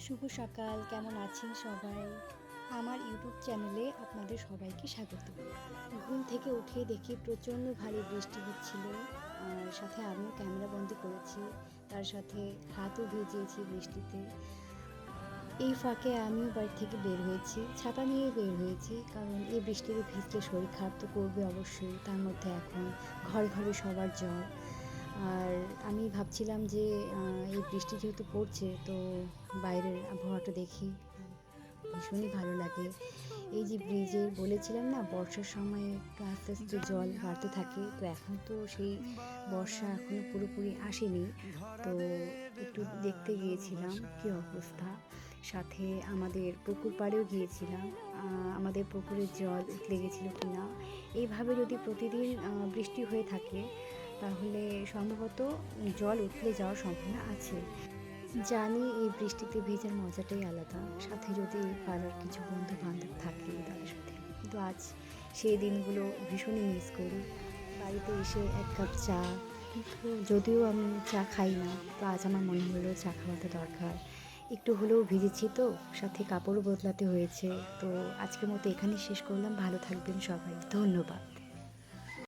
শুভ সকাল, কেমন আছেন সবাই? আমার ইউটিউব চ্যানেলে আপনাদের সবাইকে স্বাগত। ঘুম থেকে উঠে দেখি প্রচণ্ড ভারী বৃষ্টি হচ্ছিল। আর সাথে আমিও ক্যামেরাবন্দি করেছি। তার সাথে হাতও ভিজিয়েছি বৃষ্টিতে। এই ফাঁকে আমিও বাড়ি থেকে বের হয়েছি। ছাতা নিয়ে বের হয়েছি। কারণ এই বৃষ্টিতে ভিজলে শরীর খারাপ তো করবে অবশ্যই। তার মধ্যে এখন ঘরে ঘরে সবার জ্বর। আর আমি ভাবছিলাম যে এই বৃষ্টি যেহেতু পড়ছে তো বাইরের আবহাওয়াটা দেখি, ভীষণই ভালো লাগে। এই যে ব্রিজে বলেছিলাম না বর্ষার সময় একটু আস্তে আস্তে জল বাড়তে থাকে, তো এখন তো সেই বর্ষা এখনও পুরোপুরি আসেনি। তো একটু দেখতে গিয়েছিলাম কী অবস্থা। সাথে আমাদের পুকুর পাড়েও গিয়েছিলাম, আমাদের পুকুরের জল উঠলে গেছিলো কি না। এইভাবে যদি প্রতিদিন বৃষ্টি হয়ে থাকে তাহলে সম্ভবত জল উঠলে যাওয়ার সম্ভাবনা আছে। জানি এই বৃষ্টিতে ভেজার মজাটাই আলাদা, সাথে যদি পাড়ার কিছু বন্ধু বান্ধব থাকে তাদের সাথে। কিন্তু আজ সেই দিনগুলো ভীষণই মিস করি। বাড়িতে এসে এক কাপ চা, কিন্তু যদিও আমি চা খাই না, তো আজ আমার মনে হলো চা খাওয়াটা দরকার। একটু হলেও ভিজেছি, তো সাথে কাপড়ও বদলাতে হয়েছে। তো আজকের মতো এখানেই শেষ করলাম। ভালো থাকবেন সবাই, ধন্যবাদ।